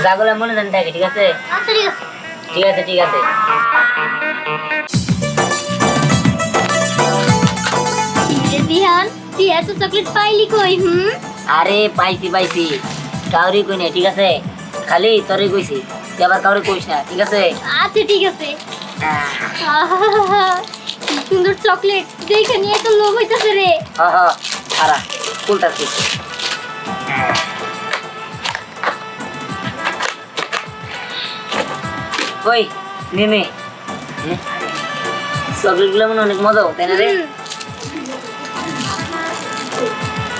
যাগুলো মনে জানি থাকে, ঠিক আছে? আচ্ছা ঠিক আছে। ঠিক আছে ঠিক আছে। দিহান তুই এত চকলেট পাইলি কই? আরে পাইছি পাইছি, কাউরি কই না, ঠিক আছে? খালি তোরই কইছি, তুই আবার কাউরি কইস না, ঠিক আছে? আচ্ছা ঠিক আছে। আহা, কি সুন্দর চকলেট, দেখে নিয়ে তো লোভ হইতাছে রে। হ্যাঁ হ্যাঁ, খারা কুলতাছি। কই নেমে চকলেটগুলো মনে অনেক মজা, তাই না রে?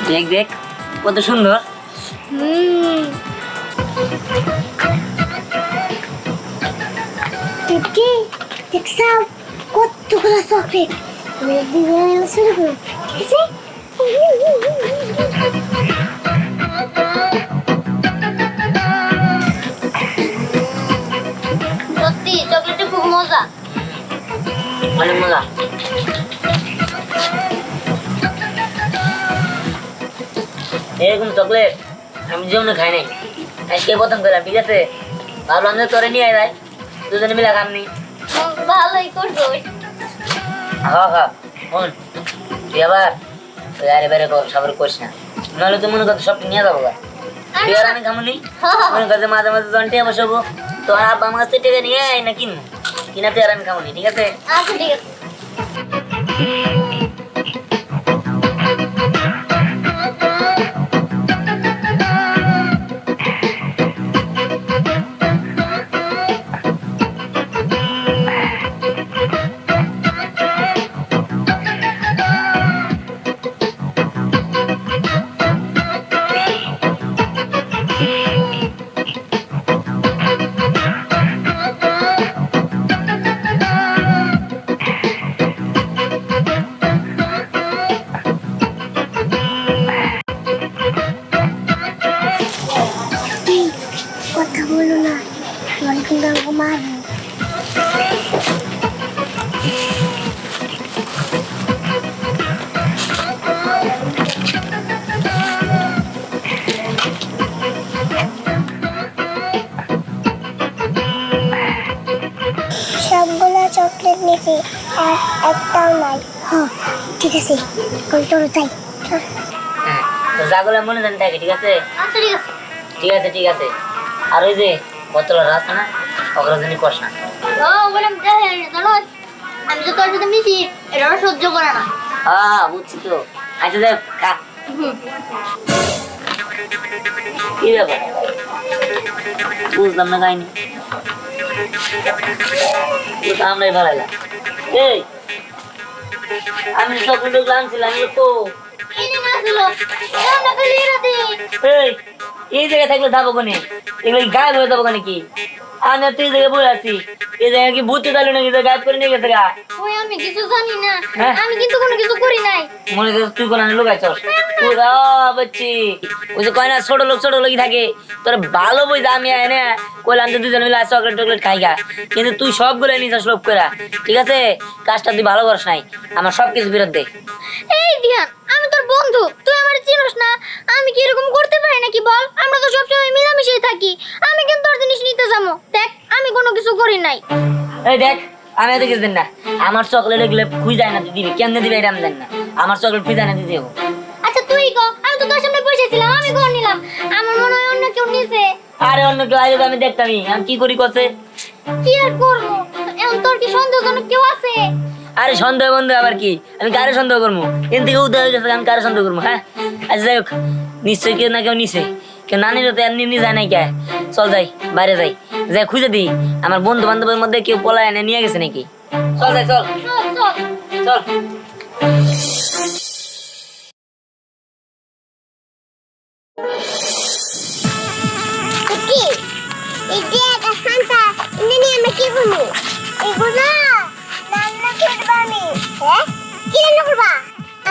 দেখ দেখ কত সুন্দর। দেখি দেখছাও কতগুলো চকলেট, আমি একদিন শুরু করব, ঠিক আছে? সত্যি চকলেটটা খুব মজা, অনেক মজা। এরকম চকলেট আমি জীবনে খাই নাই, আজকে প্রথম পেলাম, ঠিক আছে? ভাবলাম যে তোরে নিয়ে যাই, দুজনে মিলে খামনি। ভালোই করছো। হ্যাঁ হ্যাঁ, শোন তুই আবার আরে বেড়ে সবার করিস না, নাহলে তুই মনে কর সবটা নিয়ে যাবো। তুই আর আমি খামনি, মনে করছে মাঝে মাঝে জন্টে বসাবো, তোর আব্বা আমার কাছ থেকে টেকে নিয়ে আয় না কিনবো, কিনা তুই আর আমি খামনি, ঠিক আছে? আচ্ছা ঠিক আছে। কথা বলো না, আমার কিন্তু মার। সবগুলো চকলেট নিয়েছি আর একটাও নাই। হ্যাঁ ঠিক আছে, চলো যাই। হ্যাঁ, তো যাগুলো মনে জানি থাকে, ঠিক আছে? আচ্ছা ঠিক আছে। ঠিক আছে ঠিক আছে। আর ওই যে বোতলের আছে না, অগ্রজনী কষ না। ও বললাম জানো, আমি তো তোর সাথে মিশি, এটা ওরা সহ্য করে না। হ্যাঁ বুঝছি তো। আচ্ছা দেখ কি ব্যাপার, বুঝলাম না কাহিনি, আমরাই ভাড়াইলাম। এই আমি চকলেট আনছিলাম তো, এই জায়গায় থাকলে যাবো কোনে, এগুলো গায়েব হয়ে যাবো কেন? কি আমি তুই জায়গায় বলে আছি, এই জায়গায় কি বুঝতে পারলো নাকি গায়েব করে নিয়ে গেছে গা? ওই আমি কিছু জানি না, আমি কিন্তু কোনো কিছু করি নাই। মনে করছিস তুই কোন লুকাইছস? পুরা বাচ্চি ওই যে কয় না ছোট লোক থাকে, তোর ভালো বইতে আমি এনে কইলাম যে দুজন মিলে চকলেট টকলেট খাই গা, কিন্তু তুই সবগুলো নিছস লোভ কইরা, ঠিক আছে? কাজটা তুই ভালো করস নাই, আমার সবকিছু ফেরত দে। এই ধ্যান, আমি তোর বন্ধু, তুই আমার চিনস না, আমি কি এরকম করতে পারি নাকি বল? আমরা তো সবসময় মিলামিশাই থাকি, আমি কিন্তু তোর জিনিস নিতে যাবো। দেখ আমি কোনো কিছু করি নাই। এই দেখ, আমি এত কিছু না, আমার চকলেট এগুলো খুঁজ যায় না, তুই দিবি কেমনে দিবি এটা আমি জানি না, আমার চকলেট খুঁজ যায় না দিতে হবে। আচ্ছা তুই কো, আমি তো তোর সামনে বসেছিলাম, আমি কোন নিলাম? আমার মনে হয় অন্য কেউ নিছে। আরে অন্য কেউ আগে তো আমি দেখতামই, আমি কি করি কছে? কি আর করবো, এখন তোর কি সন্দেহজনক কেউ আছে? আরে সন্দেহ বন্ধু আবার কি, আমি কারে সন্দেহ করবো? এন থেকে উদয় হয়ে গেছে, আমি কারে সন্দেহ করবো? হ্যাঁ আচ্ছা যাই হোক, নিশ্চয়ই কেউ না কেউ নিছে, কেউ না নিলে তো এমনি যায় নাই কে? চল যাই, বাইরে যাই, যাই খুঁজে দিই আমার বন্ধু বান্ধবের মধ্যে কেউ পলায় এনে নিয়ে গেছে নাকি। চল যাই, চল চল।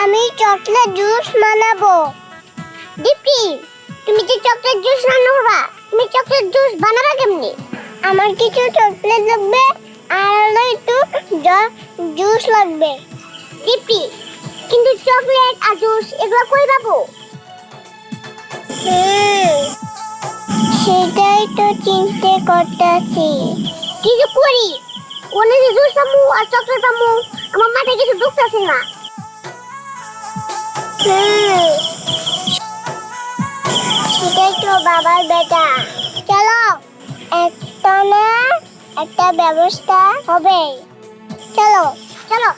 আমি চকলেট জুস বানাবো। দীপ্তি, তুমি যে চকলেট জুস বানাবা, তুমি চকলেট জুস বানাবা কেমনি? আমার কিছু চকলেট লাগবে আর একটু জুস লাগবে। দীপ্তি, কিন্তু চকলেট আর জুস এগুলো কই পাবো? সেটাই তো চিন্তা করতেছি কি যে করি কোনে যে জুস পামু আর চকলেট পামু আমার মাথায় কিছু ঢুকতেছে না সেটাই তো বাবার বেটা চলো একটা না একটা ব্যবস্থা হবে চলো চলো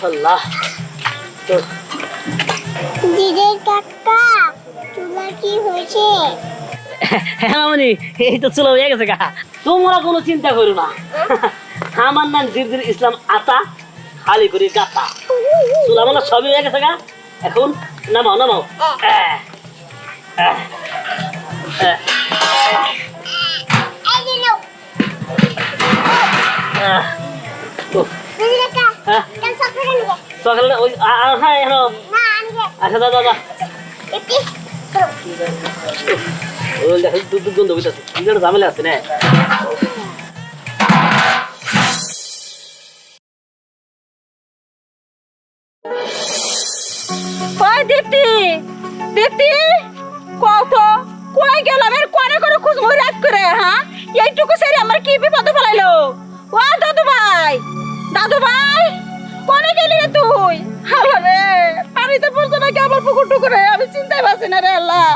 আল্লাহ দিদি কাকা চুলা কি হয়েছে হ্যাঁ মামনি এই তো চলে হয়ে গেছে গা তোমরা কোনো চিন্তা করো না আমার নাম জিরজির ইসলাম আতা খালি করি গাতা চুলা মানে সবই হয়ে গেছে গা এখন নামাও নামাও এই যে নাও দিদি কাকা হ্যাঁ কেন চকলেট আনবে সকালে ওই হ্যাঁ এখন না আনবে আচ্ছা দাদা দাদা একটি চলো ওই দেখো দুধ গন্ধ হইতাছে কি যেন ঝামেলা আছে না ওই দীপ্তি দীপ্তি কত কই গেলাম এর কোনে করে খুঁজবো রাত করে হ্যাঁ এইটুকু সেরে আমার কি বিপদ ফেলাইলো ও দাদু ভাই কোনে গেলি রে তুই আরে পানিতে পড়ছে নাকি আমার পুকুর টুকুরে আমি চিন্তায় পাচ্ছি না রে আল্লাহ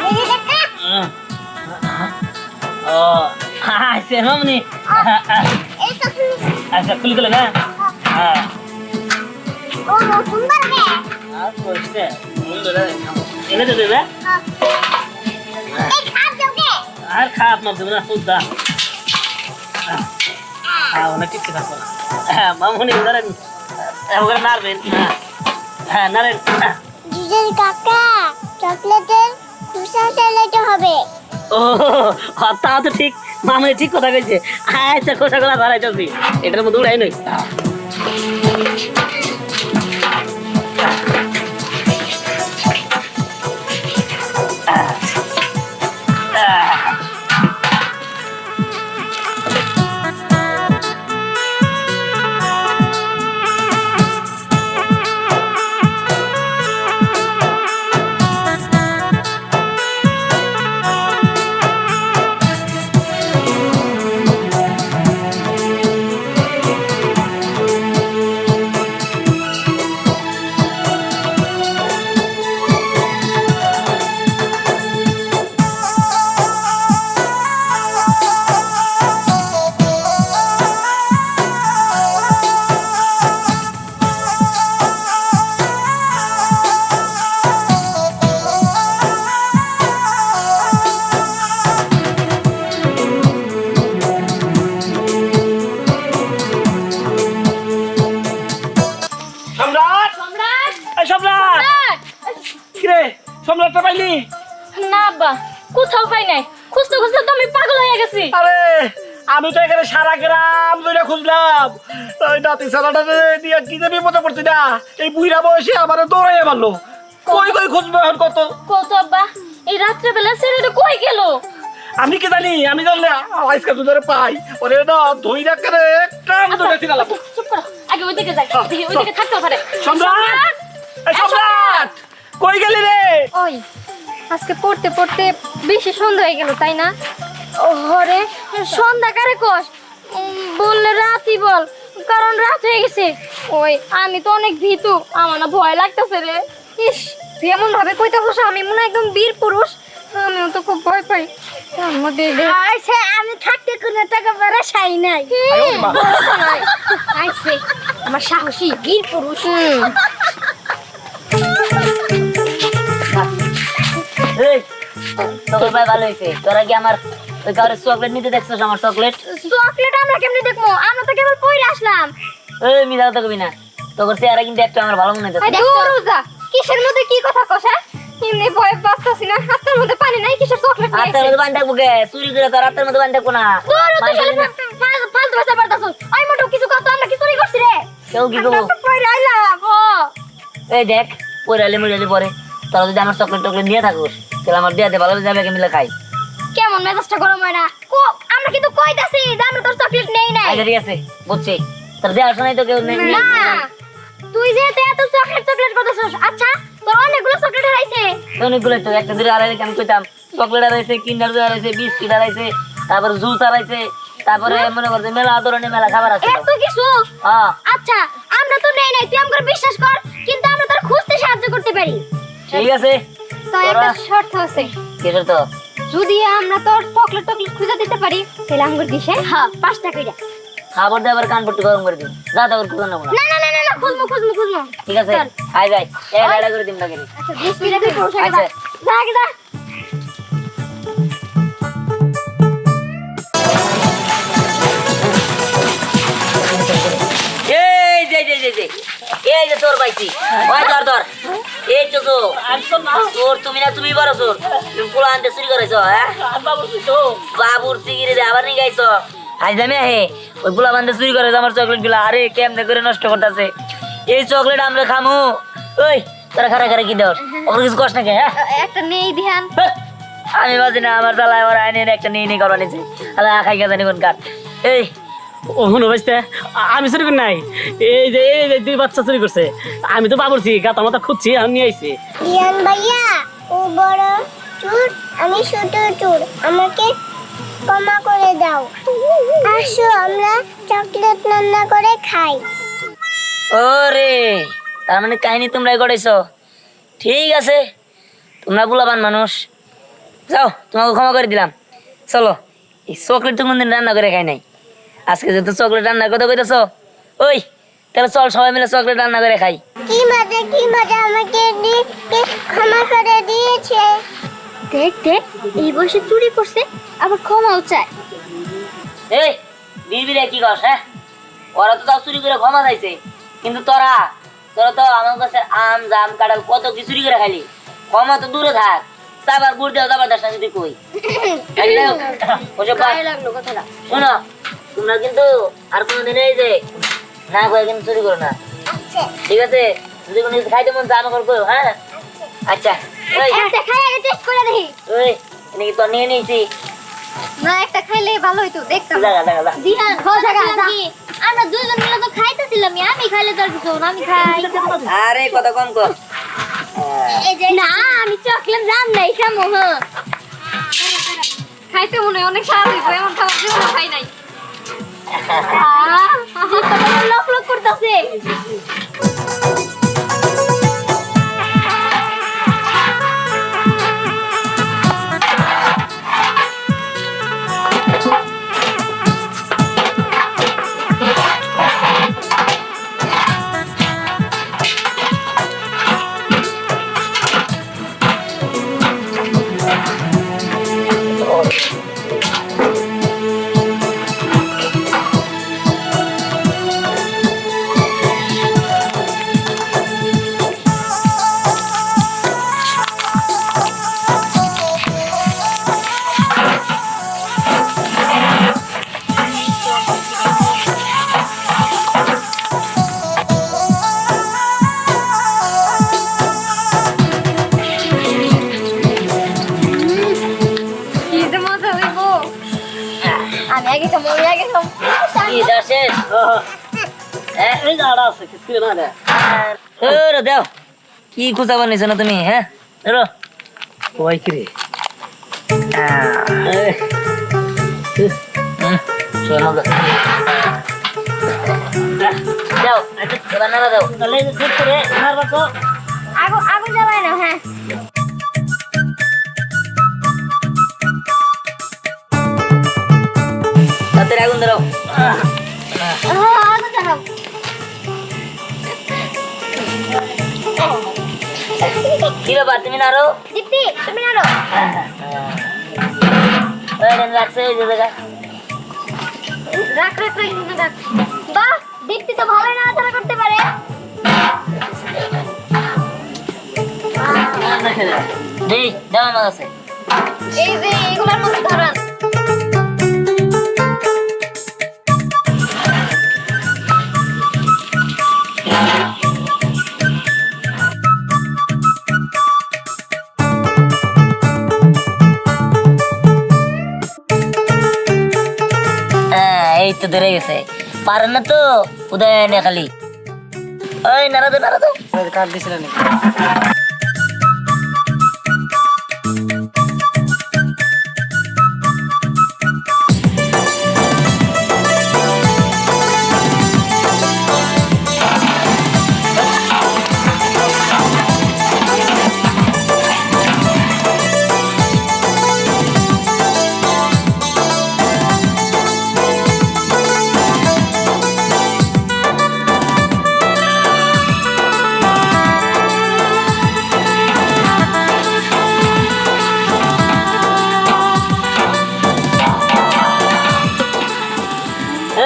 দিদি কাকা ও আচ্ছা মামনি এই চকলেট আচ্ছা খুলে দিলে না হ্যাঁ ও সুন্দর রে আর বসতে এনে দে দেবে এই খাপ দাও আর খাপ মার দেবে না সুদা হ্যাঁ অনেক কিছু থাকবো না হ্যাঁ মামনি ধরেন ওখানে নাড়বেন হ্যাঁ হ্যাঁ নাড়েন দিদি কাকা চকলেটের খুশা চালাতে হবে ও তা তো ঠিক মামনি ঠিক কথা কইছে আচ্ছা খোসা গলা ধরাইতেছি এটার মধ্যে উড়াই নই সম্রাট সম্রাট এই সম্রাট কিরে সম্রাটটা পাইলি না আব্বা কোথাও পাই নাই খুঁজতে খুঁজতে তো আমি পাগল হয়ে গেছি আরে আমি তো এখানে সারা গ্রাম ধরে খুঁজলাম ওই নাতি সারাটা দিয়ে কি যে বিপদে পড়ছি না এই বুড়া বয়সে আমার দৌড়াইয়া মারলো কই কই খুঁজবো এখন কত কত আব্বা এই রাত্রে বেলা ছেলেটা কই গেল আমি কি জানি আমি জানলে আজকে তো ধরে পাই ওরে না ধুই রাখে কাম ধরে ছিলাম চুপ করো আগে ওইদিকে যাই দেখি ওইদিকে থাকতে পারে সম্রাট এই সম্রাট কই গেলি রে ওই আজকে পড়তে পড়তে বেশি সন্ধ্যা হয়ে গেল তাই না ওরে সন্ধ্যা কারে কোষ বললে রাতই বল কারণ রাত হয়ে গেছে ওই আমি তো অনেক ভীতু আমার না ভয় লাগতেছে রে ইস তুই এমন ভাবে কইতাছস আমি মনে হয় একদম বীর পুরুষ আমিও তো খুব ভয় পাই তার মধ্যে আচ্ছা আমি থাকতে কোনো টাকা বেড়া চাই নাই আইছে আমার সাহসী বীর পুরুষ এই তোর ভাই ভালো হয়েছে তোরা কি আমার ওই কাউরে চকলেট নিতে দেখছিস আমার চকলেট চকলেট আমরা কেমনে দেখবো আমরা তো কেবল পইরে আসলাম এই মিথ্যা কথা কবি না তোর চেহারা কিন্তু একটু আমার ভালো মনে হচ্ছে রোজা কিসের মধ্যে কি কথা কষা এমনি ভয় বাঁচতাছি না হাতের মধ্যে পানি নাই কিসের চকলেট নিয়ে হাতের মধ্যে বান থাকবো কে চুরি করে তোর হাতের মধ্যে বান থাকবো না ফালতু ভাষা পারতাছ আই মোটো কিছু কথা আমরা কি চুরি করছি রে কেউ কি করবো পইরে আইলাম ও এই দেখ পড়ালে মুড়ালে পরে তোরা যদি আমার চকলেট টকলেট নিয়ে থাকুস তাহলে আমার বিয়াতে ভালো যাবে মিলে খাই। কেমন মেজাজটা গরম হয় না আমরা কিন্তু কইতাছি যে আমরা তোর চকলেট নেই নাই। আচ্ছা ঠিক আছে বুঝছি, তোর দেওয়ার শোনাই তো কেউ নেই। না তুই যে এত চকলেট চকলেট করতেছস, আচ্ছা তোর অনেকগুলো চকলেট হারাইছে। অনেকগুলো তো একটা দুটো আড়াই আমি কইতাম চকলেট হারাইছে, কিন্ডার জয় হারাইছে, বিস্কিট হারাইছে, তারপরে জুস হারাইছে, তারপরে মনে করছে মেলা ধরনের মেলা খাবার আছে। এত কিছু? হ্যাঁ আচ্ছা আমরা তো নেই নাই, তুই আমাকে বিশ্বাস কর, কিন্তু আমরা তোর খুঁজতে সাহায্য করতে পারি। ঠিক আছে, তো একটা শর্ত আছে, কিসের তো? যদি আমরা তোর চকলেট টকলেট খুঁজে দিতে পারি তাহলে আমাকে দিছে হ্যাঁ 5 টাকা কইরা। খাবার দিয়ে আবার কান পট্টি গরম করে দিন, যা তো খুঁজে নেবো না। না না না না না খুঁজমু। ঠিক আছে আই যাই এড়া করে দিন না কেন। আচ্ছা 20 টাকা তুই পুরো আচ্ছা। যা আগে যা। এই যে যে যে যে এই যে তোর পাইছি ওই ধর এই তো তোর তুমি না তুমি বড় তোর তুমি পোলা আনতে চুরি করেছো। হ্যাঁ বাবুর সিগিরে আবার নিয়ে গাইছো আজ আমি হে ওই পোলা বান্ধে চুরি করেছো আমার চকলেট গুলা। আরে কেমনে করে নষ্ট করতেছে এই চকলেট আমরা খামু। ওই তোরা খারা খারা কি দেওয়ার ওর কিছু কষ্ট নাকি? হ্যাঁ একটা নেই ধ্যান। আমি বাজি না আমার চালায় আমার আইনের একটা নেই করবা নিছে আলা খাই গেছে নিগুন কাট। এই ও হনো ভাইস্তে আমি চুরি করি নাই, এই যে 2 বাচ্চা চুরি করছে, আমি তো বাবুরছি গাতা মাথা খুঁজছি আমি নিয়ে আইছি। রিয়ান ভাইয়া ও বড় চোর, আমি ছোট চোর, আমাকে ক্ষমা করে দাও। আসো আমরা চকলেট রান্না করে খাই। ওরে তার মানে কাহিনী তোমরাই গড়াইছো। ঠিক আছে তোমরা বুলাবান মানুষ, যাও তোমাকে ক্ষমা করে দিলাম। চলো এই চকলেট তো কোনদিন রান্না করে খাই নাই, আজকে যেহেতু চকলেট রান্নার কথা কইতেছ ওই তাহলে চল সবাই মিলে চকলেট রান্না করে খাই। কি মজা আমাকে ক্ষমা করে দিয়েছে। দেখ দেখ এই বয়সে চুরি করছে আবার ক্ষমাও চায়। এই বিড়বিড়ে কি কস? হ্যাঁ ওরা তো তাও চুরি করে ক্ষমা চাইছে, কিন্তু তোরা তো আমার কাছে আম জাম কাঁঠাল কত কি চুরি করে খাইলি, ক্ষমা তো দূরে থাক। সাবার বুড় দেওয়া যাবার দাস না যদি কই গায়ে লাগলো কথাটা। শোনো তোমরা কিন্তু আর কোনোদিন এই যে না করে কিন্তু চুরি করো না, আচ্ছা ঠিক আছে? যদি কোনো কিছু খাইতে মন চায় আমাকে করো। হ্যাঁ আচ্ছা ওই একটা খাই আগে টেস্ট করে দেখি। ওই এনেকি তো নিয়ে নিয়েছি। না একটা খাইলে ভালো হইতো দেখতাম। লাগা লাগা লাগা দিহান আমরা দুইজন মিলে তো খাইতেছিলাম, আমি খাইলে তোর কিছু না, আমি খাই। আরে কত কম কর। না আমি চকলেট জান নাই খামো। হ্যাঁ খাইতে মনে হয় অনেক স্বাদ হইব, এমন খাবার জীবনে খাই নাই। লোক লোক করতেছে। কি যে মজা হইব। আমি আগে খাবো, আমি আগে খাবো। কি দাসের হ্যাঁ এই যে আড়া আছে কিছু না রে, ওরে দাও কি খুঁজা বানিয়েছো না তুমি? হ্যাঁ ধরো ওই কি রে শোনো দাও এবার নাড়া দাও। তাহলে এই যে ঠিক করে এনার বাতো আগুন আগুন জ্বালায় না। হ্যাঁ তাড়াতাড়ি আগুন ধরো। আগুন জ্বালাও। কি ব্যাপার তুমি নাড়ো? দীপ্তি তুমি নাড়ো। রাখছে ওই যে জায়গায়। রাখ রাখ রাখ এখানে রাখ। বাহ দীপ্তি তো ভালো নাড়াচাড়া করতে পারে। দেই দাও আমার কাছে। এই যে এগুলোর মধ্যে ধরান। এই তো ধরে গেছে, পারেন না তো উদয় না খালি। ওই নাড়া দো নাড়া দো। কাট দিছিলেন নাকি?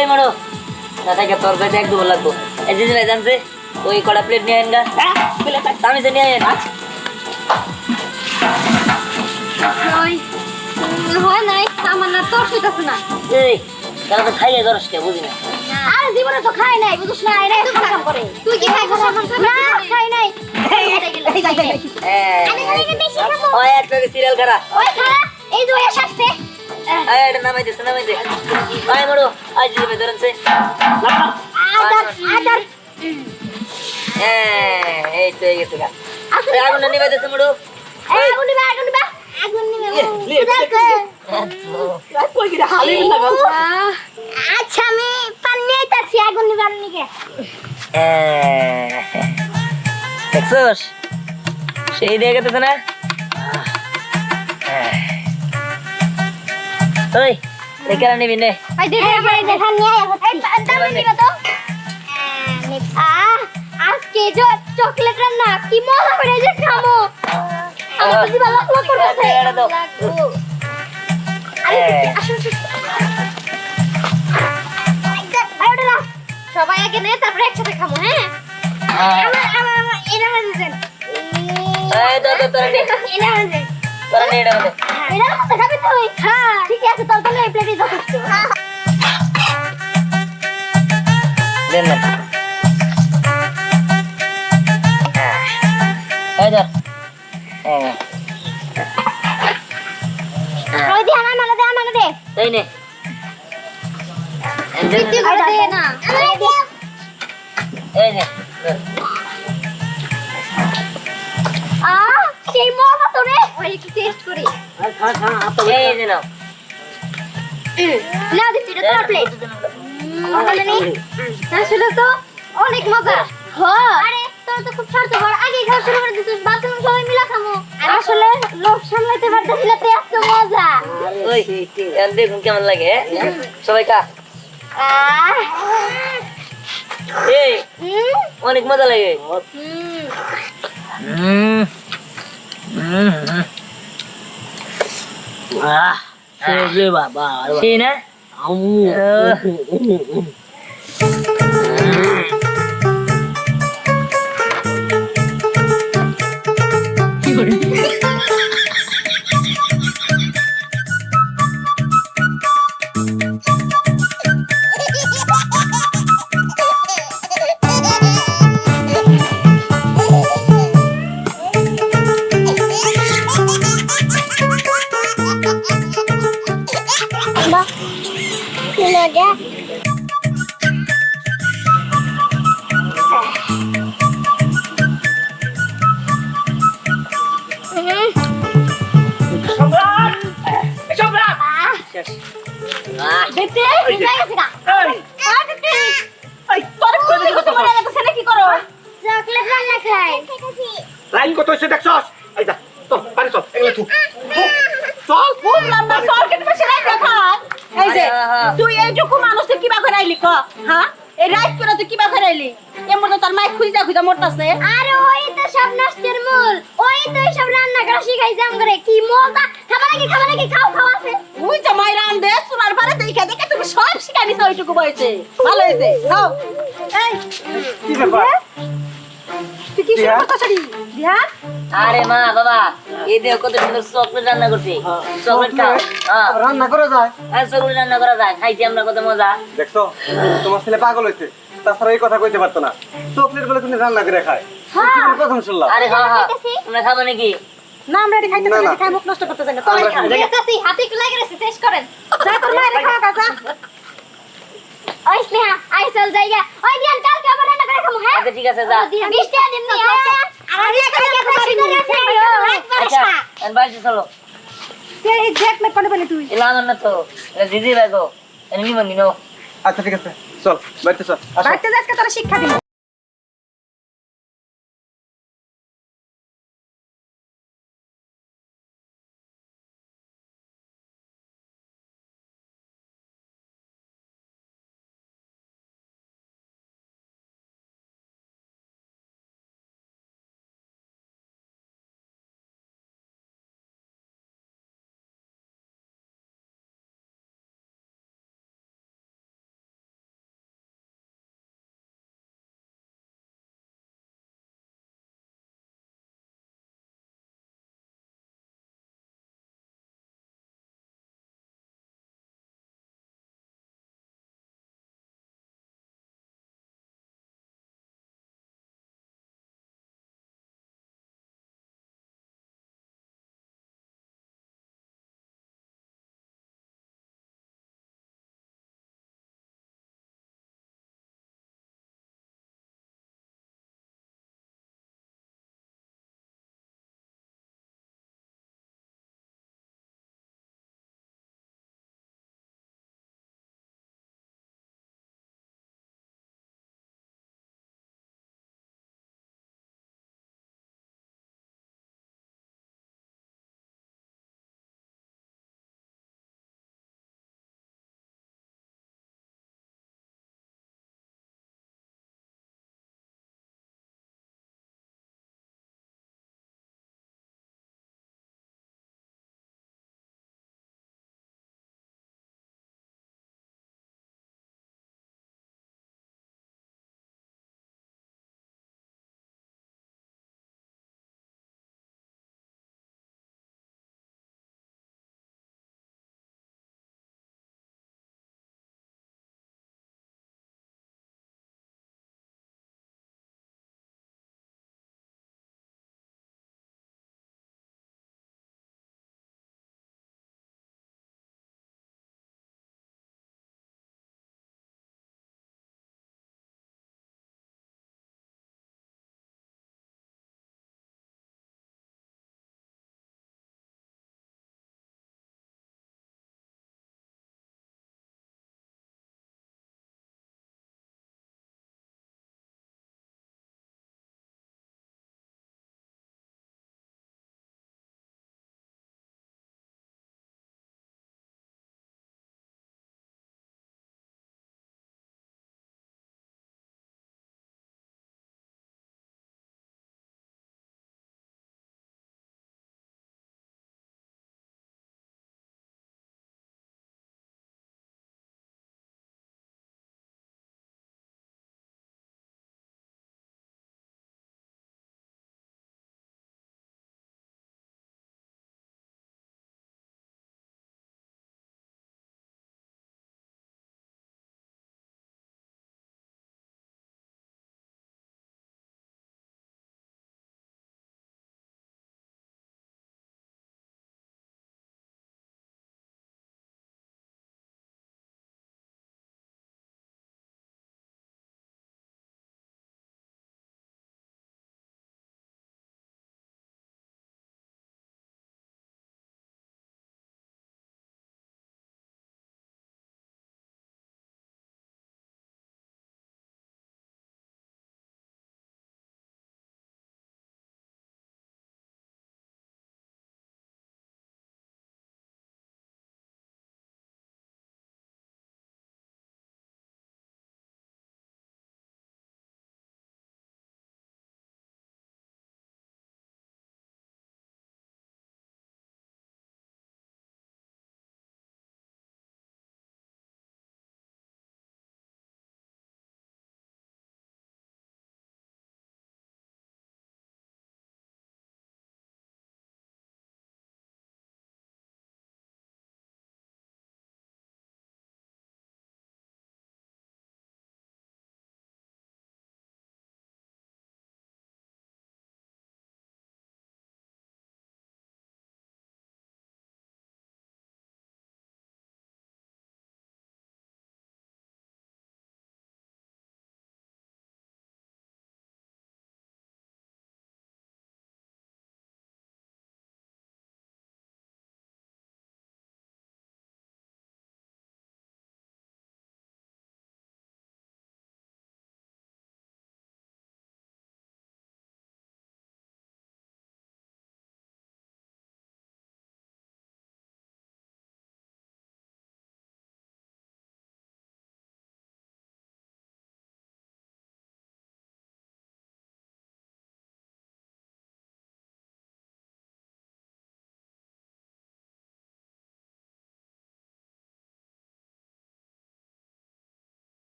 এই মনো দাদাকে তরকারি এক দুবার লাগবো। এই যে ভাই জানছে ওই কড়া প্লেট নিয়ে আইন গা। আমি যে নিয়ে আইন। হয় নাই আমার না তোর সুইতাছে না। এই তারা তো খাইয়ে গরস কে বুঝি না। আর জীবনে তো খাই নাই বুঝছ না এরা তো কাম করে তুই কি খাইছ না খাই নাই হ্যাঁ বেশি খাবো ওই একটা সিরিয়াল খারা। ওই খালা এই যে ওই আসছে এই এটা নামাই দে নামাই দে। ওই মনো আজ দিবে ধরনছে। আদার আদার হ্যাঁ এই তো গেছে গা। এই আগুন নিবে দে মনো। আগুন নিবা আগুন নিবা কই গিরা হালি লাগা। আচ্ছা আমি পানি আইতাছি আগুন নিবার নিকে দেখছস সেই দিয়ে গেছে না। ওই লেখারা নিবি নে। আই দে দেখা নিয়ে এই দাম নিবা তো আজকে যে চকলেট রান্না কি মজা করে যে খামো আমার তো দিবা লাখ লাখ করতেছে এটা দাও। সবাই আগে নে তারপরে একসাথে খামো হ্যাঁ। এই দাও দাও তোরা নে তোরা নে এটা দে। ঠিক আছে তোর তো এই প্লেটে যথেষ্ট দেন না। এই ধর। ওই দে আমাকে দে এই নে। তুই করে দে না। এই নে। সেই মজা তো রে ওই একটু টেস্ট করি। আর খা খা আপা এই যে নাও। নাও দিচ্ছি এটা তোর প্লেট আসলে তো অনেক মজা। আরে তোর তো খুব স্বার্থপর আগে খাওয়া শুরু করে দিছিস বাথরুম সবাই মিলা খামো আসলে লোভ সামলাতে পারতেছি না তো এত মজা ওই এখন দেখুন কেমন লাগে। সবাই খা। এই অনেক মজা লাগে। রে বাবা সেই না মজা সম্রাট সম্রাট দেখতে ঠিক আছে না এই তোর কই দিছ তো মরে গেছে না কি করো চকলেট রান্না খাই লাইন কত হইছে দেখছস? এই যা চল বাড়ি চল এগুলো তুই চল খুব লম্বা সরকেট বসে রাখ দেখা এই যে তুই এইটুকু মানুষকে কিবা করে আইলি ক হ্যাঁ এই রাত করে তুই কিবা করে আইলি এমন তোর মাই খুঁজা খুঁজা মরতাছে আরে ওই তো সব নষ্টের মূল ওই তো সব রান্না করা শিখাইছে আমগরে কি মজা খাবার নাকি খাও খাও আছে ওই যে মাই রান্দে সোনার পারে দেখে দেখে তুমি সব শিখাই নিছ ওইটুকু বইছে ভালো হইছে খাও এই কি ব্যাপার? তুই কি শুরু করতেছ ধ্যান আরে মা বাবা এই দেখো কত সুন্দর চকলেট রান্না করছি। চকলেট খাও। হ্যাঁ রান্না করে যায় চকলেট রান্না করা যায়, খাইছি আমরা কত মজা। দেখছো তোমার ছেলে পাগল হয়েছে, তাছাড়া এই কথা কইতে পারতো না। চকলেট বলে তুমি রান্না করে খায় জীবনে প্রথম শুনলাম। আরে হ্যাঁ হ্যাঁ তোমরা খাবো নাকি? না আমরা এটা খাইতে না, না। খাই মুখ নষ্ট করতে চাই না তোলাই খা চাচি হাতে একটু লাগে গেছে শেষ করেন। যা তোর মায়ের খাওয়া কাজা ওই স্নেহা আই চল জায়গা ওই দিন কালকে আবার রান্না করে খামু হ্যাঁ আচ্ছা ঠিক আছে যা 20 টাকা দিমনি আর কালকে বেশি করে আচ্ছা আর বাড়িতে চলো এই দেখ না কোনে বলে তুই এলাম না তো এটা দিদি লাগো এমনি মন্দির আচ্ছা ঠিক আছে চল বাড়িতে চল আসো। বাড়িতে যাস তোরা শিক্ষা দিবি